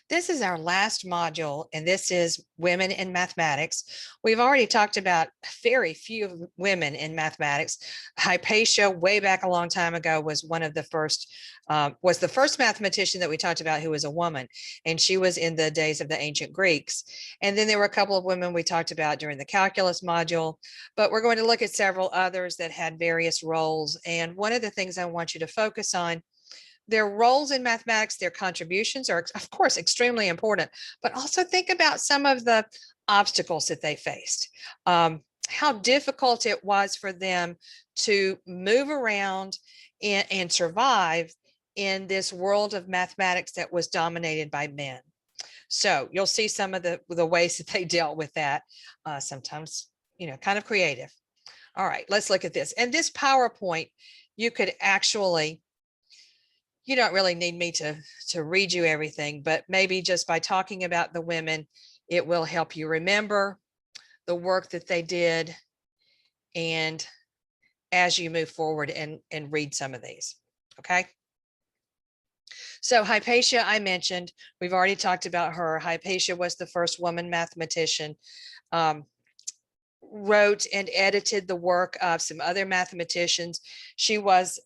This is our last module, and this is women in mathematics. We've already talked about very few women in mathematics. Hypatia, way back a long time ago, was one of the first, was the first mathematician that we talked about who was a woman, and she was in the days of the ancient Greeks. And then there were a couple of women we talked about during the calculus module, but we're going to look at several others that had various roles. And one of the things I want you to focus on, their roles in mathematics, their contributions are, of course, extremely important, but also think about some of the obstacles that they faced, how difficult it was for them to move around and survive in this world of mathematics that was dominated by men. So you'll see some of the ways that they dealt with that, sometimes, kind of creative. All right, let's look at this. And this PowerPoint, you could actually, you don't really need me to read you everything, but maybe just by talking about the women, it will help you remember the work that they did, and as you move forward and read some of these. Okay. So Hypatia, I mentioned, we've already talked about her. Hypatia was the first woman mathematician, wrote and edited the work of some other mathematicians. She was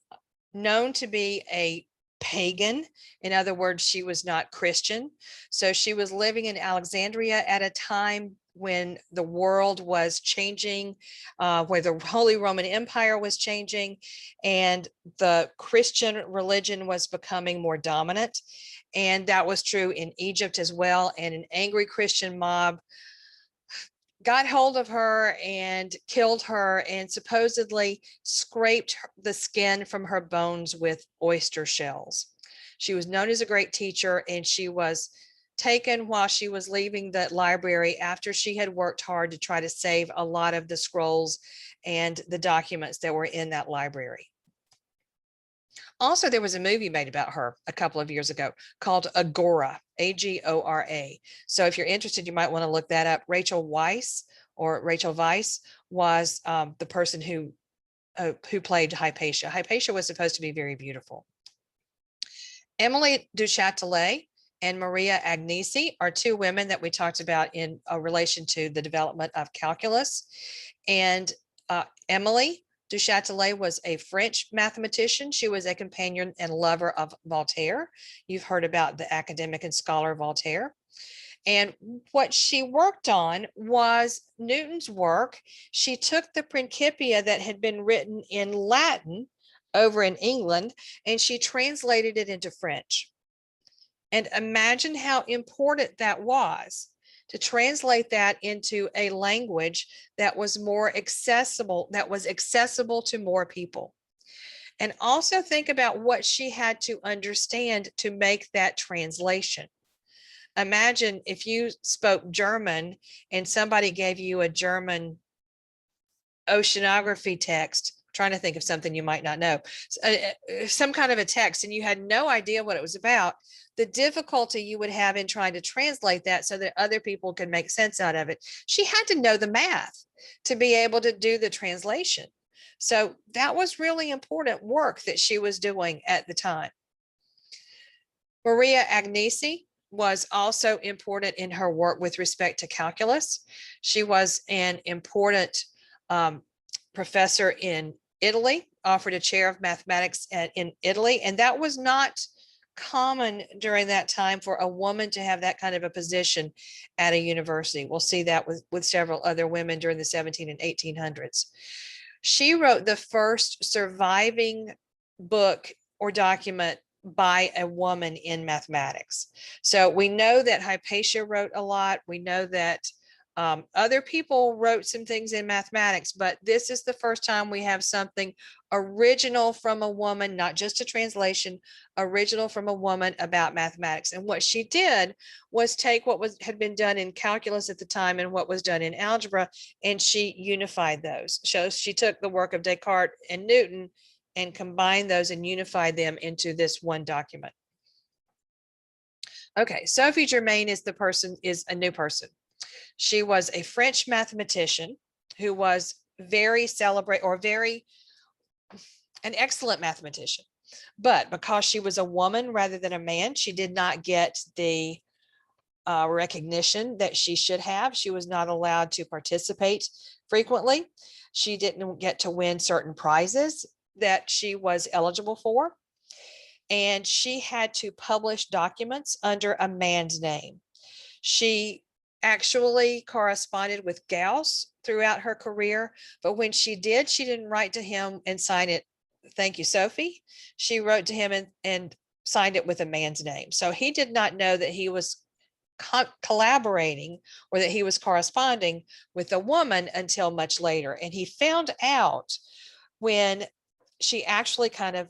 known to be a pagan. In other words, she was not Christian. So she was living in Alexandria at a time when the world was changing, where the Holy Roman Empire was changing, and the Christian religion was becoming more dominant. And that was true in Egypt as well. And an angry Christian mob got hold of her and killed her, and supposedly scraped the skin from her bones with oyster shells. She was known as a great teacher, and she was taken while she was leaving the library after she had worked hard to try to save a lot of the scrolls and the documents that were in that library. Also, there was a movie made about her a couple of years ago called Agora, Agora. So if you're interested, you might want to look that up. Rachel Weisz was the person who played Hypatia. Hypatia was supposed to be very beautiful. Emily du Châtelet and Maria Agnesi are two women that we talked about in relation to the development of calculus. And Emily du Châtelet was a French mathematician. She was a companion and lover of Voltaire. You've heard about the academic and scholar Voltaire. And what she worked on was Newton's work. She took the Principia that had been written in Latin over in England, and she translated it into French. And imagine how important that was, to translate that into a language that was more accessible, that was accessible to more people. And also think about what she had to understand to make that translation. Imagine if you spoke German and somebody gave you a German oceanography text, trying to think of something you might not know, some kind of a text, and you had no idea what it was about. The difficulty you would have in trying to translate that so that other people could make sense out of it. She had to know the math to be able to do the translation. So that was really important work that she was doing at the time. Maria Agnesi was also important in her work with respect to calculus. She was an important professor in Italy, offered a chair of mathematics in Italy, and that was not common during that time for a woman to have that kind of a position at a university. We'll see that with several other women during the 1700s and 1800s. She wrote the first surviving book or document by a woman in mathematics. So we know that Hypatia wrote a lot. We know that other people wrote some things in mathematics, but this is the first time we have something original from a woman, not just a translation, original from a woman about mathematics. And what she did was take what had been done in calculus at the time and what was done in algebra, and she unified those. So she took the work of Descartes and Newton and combined those and unified them into this one document. Okay, Sophie Germain is a new person. She was a French mathematician who was an excellent mathematician. But because she was a woman rather than a man, she did not get the recognition that she should have. She was not allowed to participate frequently. She didn't get to win certain prizes that she was eligible for. And she had to publish documents under a man's name. She actually corresponded with Gauss throughout her career, but when she did, she didn't write to him and sign it, "Thank you, Sophie." She wrote to him and signed it with a man's name. So he did not know that he was collaborating or that he was corresponding with a woman until much later. And he found out when she actually kind of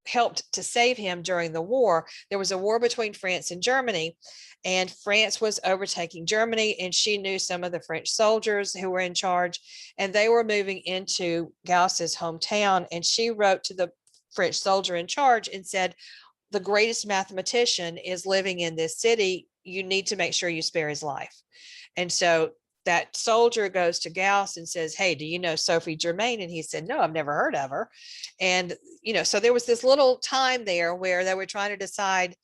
helped to save him during the war. There was a war between France and Germany, and France was overtaking Germany, and she knew some of the French soldiers who were in charge, and they were moving into Gauss's hometown. And she wrote to the French soldier in charge and said, "The greatest mathematician is living in this city. You need to make sure you spare his life." And so that soldier goes to Gauss and says, "Hey, do you know Sophie Germain?" And he said, "No, I've never heard of her." And, so there was this little time there where they were trying to decide,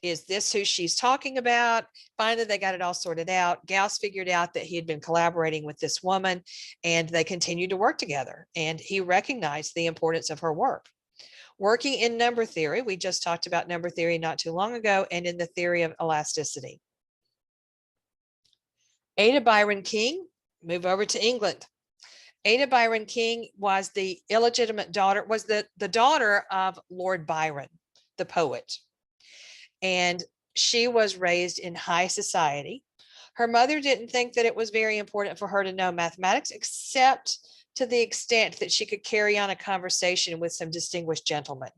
is this who she's talking about? Finally, they got it all sorted out. Gauss figured out that he had been collaborating with this woman, and they continued to work together. And he recognized the importance of her work. Working in number theory, we just talked about number theory not too long ago, and in the theory of elasticity. Ada Byron King, move over to England. Ada Byron King was the illegitimate daughter, was the daughter of Lord Byron, the poet. And she was raised in high society. Her mother didn't think that it was very important for her to know mathematics, except to the extent that she could carry on a conversation with some distinguished gentlemen.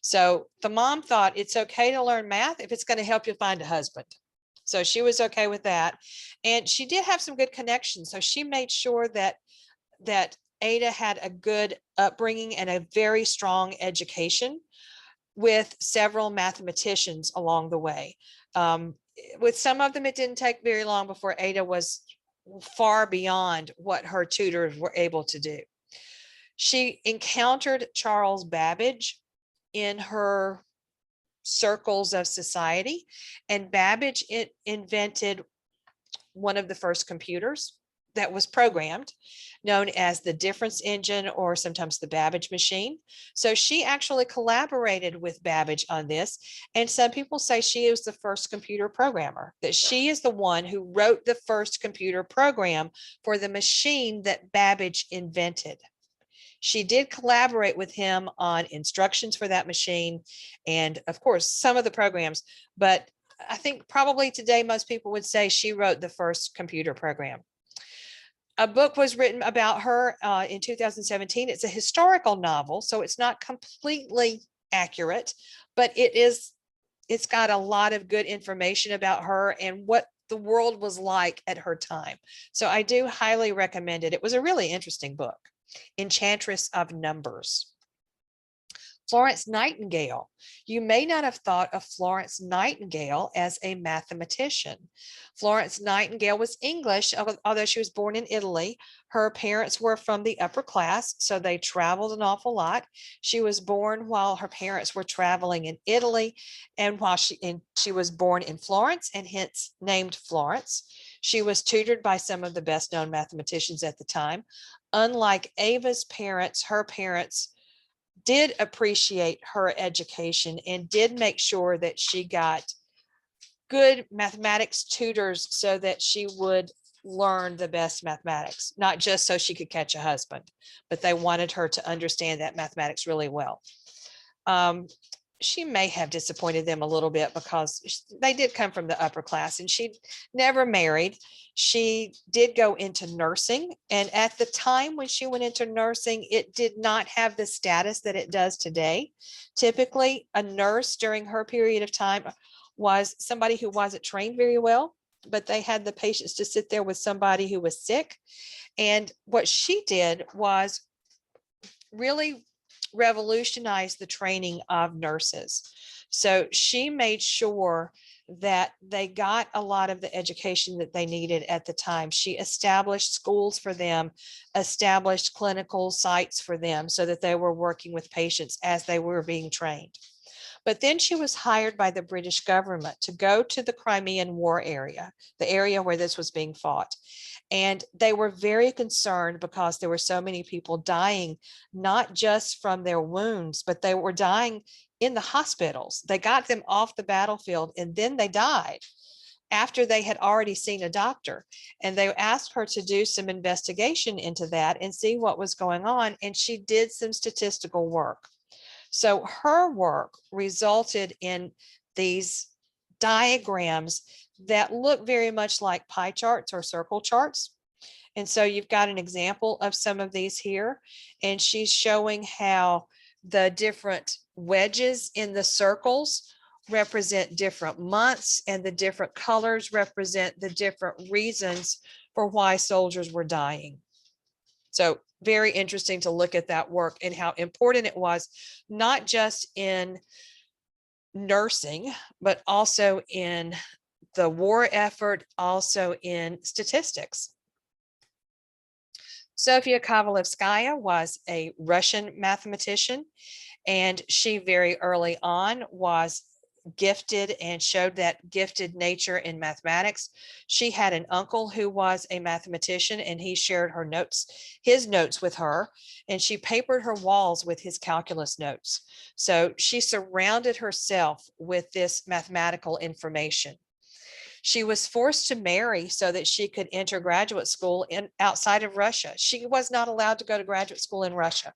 So the mom thought it's okay to learn math if it's going to help you find a husband. So she was okay with that. And she did have some good connections. So she made sure that Ada had a good upbringing and a very strong education with several mathematicians along the way. With some of them, it didn't take very long before Ada was far beyond what her tutors were able to do. She encountered Charles Babbage in her circles of society, and Babbage invented one of the first computers that was programmed, known as the difference engine, or sometimes the Babbage machine. So she actually collaborated with Babbage on this. And some people say she is the first computer programmer, that she is the one who wrote the first computer program for the machine that Babbage invented. She did collaborate with him on instructions for that machine, and of course, some of the programs, but I think probably today most people would say she wrote the first computer program. A book was written about her in 2017. It's a historical novel, so it's not completely accurate, but it's got a lot of good information about her and what the world was like at her time. So I do highly recommend it. It was a really interesting book. Enchantress of Numbers. Florence Nightingale. You may not have thought of Florence Nightingale as a mathematician. Florence Nightingale was English, although she was born in Italy. Her parents were from the upper class, so they traveled an awful lot. She was born while her parents were traveling in Italy, and she was born in Florence and hence named Florence. She was tutored by some of the best known mathematicians at the time. Unlike Ava's parents, her parents did appreciate her education and did make sure that she got good mathematics tutors so that she would learn the best mathematics, not just so she could catch a husband, but they wanted her to understand that mathematics really well. She may have disappointed them a little bit because they did come from the upper class, and she never married. She did go into nursing, and at the time when she went into nursing, it did not have the status that it does today. Typically, a nurse during her period of time was somebody who wasn't trained very well, but they had the patience to sit there with somebody who was sick. And what she did was really revolutionized the training of nurses. So she made sure that they got a lot of the education that they needed at the time. She established schools for them, established clinical sites for them so that they were working with patients as they were being trained. But then she was hired by the British government to go to the Crimean War area, the area where this was being fought. And they were very concerned because there were so many people dying, not just from their wounds, but they were dying in the hospitals. They got them off the battlefield and then they died after they had already seen a doctor. And they asked her to do some investigation into that and see what was going on. And she did some statistical work. So her work resulted in these diagrams that look very much like pie charts or circle charts. And so you've got an example of some of these here, and she's showing how the different wedges in the circles represent different months, and the different colors represent the different reasons for why soldiers were dying. So very interesting to look at that work and how important it was, not just in nursing, but also in the war effort, also in statistics. Sofia Kovalevskaya was a Russian mathematician, and she very early on was gifted and showed that gifted nature in mathematics. She had an uncle who was a mathematician, and he shared her notes, his notes with her, and she papered her walls with his calculus notes. So she surrounded herself with this mathematical information. She was forced to marry so that she could enter graduate school outside of Russia. She was not allowed to go to graduate school in Russia.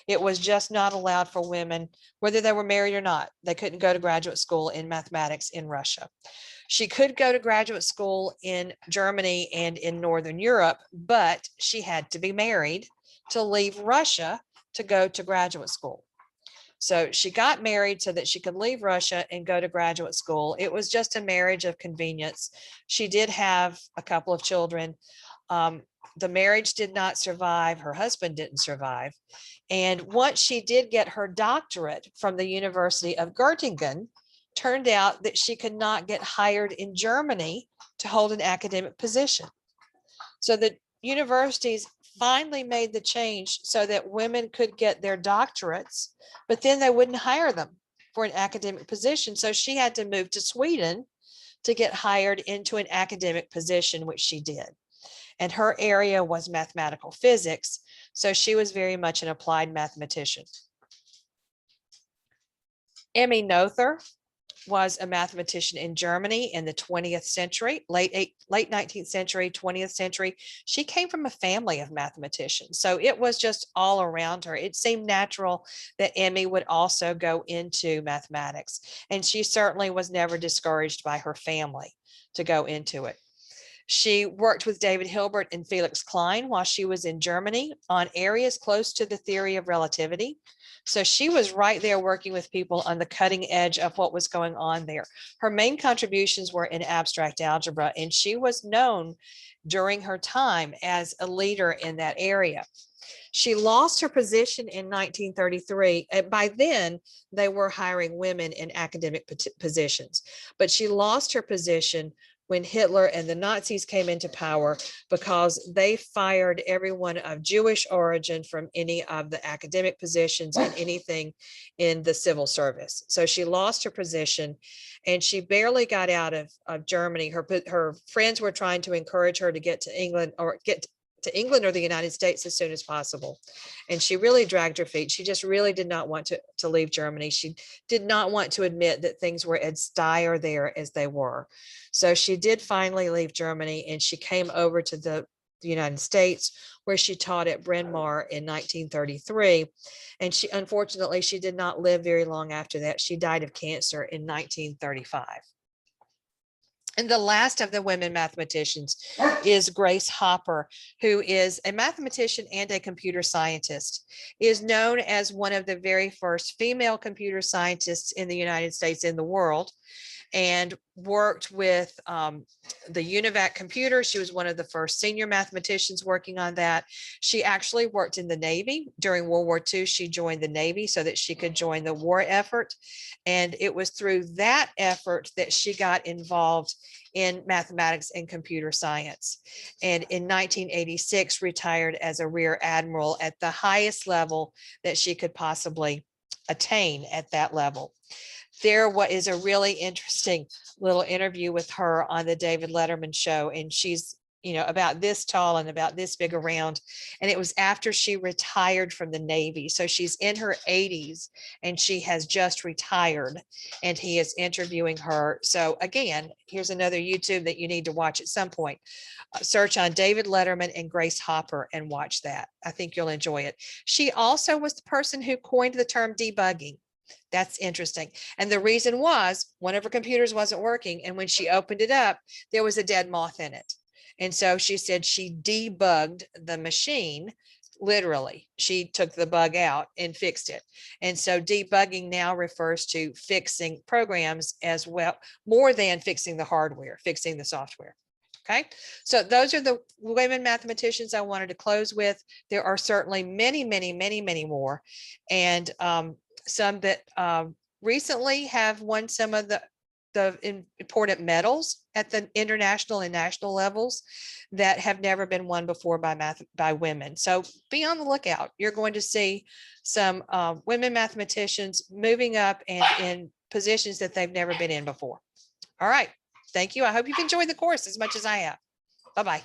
It was just not allowed for women, whether they were married or not. They couldn't go to graduate school in mathematics in Russia. She could go to graduate school in Germany and in Northern Europe, but she had to be married to leave Russia to go to graduate school. So she got married so that she could leave Russia and go to graduate school. It was just a marriage of convenience. She did have a couple of children. The marriage did not survive. Her husband didn't survive. And once she did get her doctorate from the University of Göttingen, turned out that she could not get hired in Germany to hold an academic position. So the universities finally made the change so that women could get their doctorates, but then they wouldn't hire them for an academic position. So she had to move to Sweden to get hired into an academic position, which she did. And her area was mathematical physics. So she was very much an applied mathematician. Emmy Noether was a mathematician in Germany in the 20th century, late 19th century, 20th century. She came from a family of mathematicians. So it was just all around her. It seemed natural that Emmy would also go into mathematics. And she certainly was never discouraged by her family to go into it. She worked with David Hilbert and Felix Klein while she was in Germany on areas close to the theory of relativity. So she was right there working with people on the cutting edge of what was going on there. Her main contributions were in abstract algebra, and she was known during her time as a leader in that area. She lost her position in 1933. By then, they were hiring women in academic positions, but she lost her position when Hitler and the Nazis came into power because they fired everyone of Jewish origin from any of the academic positions and anything in the civil service. So she lost her position and she barely got out of Germany. Her friends were trying to encourage her to get to England or the United States as soon as possible. And she really dragged her feet. She just really did not want to leave Germany. She did not want to admit that things were as dire there as they were. So she did finally leave Germany and she came over to the United States, where she taught at Bryn Mawr in 1933. And unfortunately, she did not live very long after that. She died of cancer in 1935. And the last of the women mathematicians is Grace Hopper, who is a mathematician and a computer scientist, is known as one of the very first female computer scientists in the United States, in the world, and worked with the UNIVAC computer. She was one of the first senior mathematicians working on that. She actually worked in the Navy during World War II. She joined the Navy so that she could join the war effort. And it was through that effort that she got involved in mathematics and computer science. And in 1986, retired as a Rear Admiral at the highest level that she could possibly attain at that level. there what is a really interesting little interview with her on the David Letterman show. And she's, about this tall and about this big around. And it was after she retired from the Navy. So she's in her 80s and she has just retired, and he is interviewing her. So again, here's another YouTube that you need to watch at some point. Search on David Letterman and Grace Hopper and watch that. I think you'll enjoy it. She also was the person who coined the term debugging. That's interesting. And the reason was one of her computers wasn't working. And when she opened it up, there was a dead moth in it. And so she said she debugged the machine. Literally, she took the bug out and fixed it. And so debugging now refers to fixing programs as well, more than fixing the hardware, fixing the software. Okay, so those are the women mathematicians I wanted to close with. There are certainly many, many, many, many more. And some that recently have won some of the important medals at the international and national levels that have never been won before by women. So be on the lookout. You're going to see some women mathematicians moving up and in positions that they've never been in before. All right. Thank you. I hope you've enjoyed the course as much as I have. Bye-bye.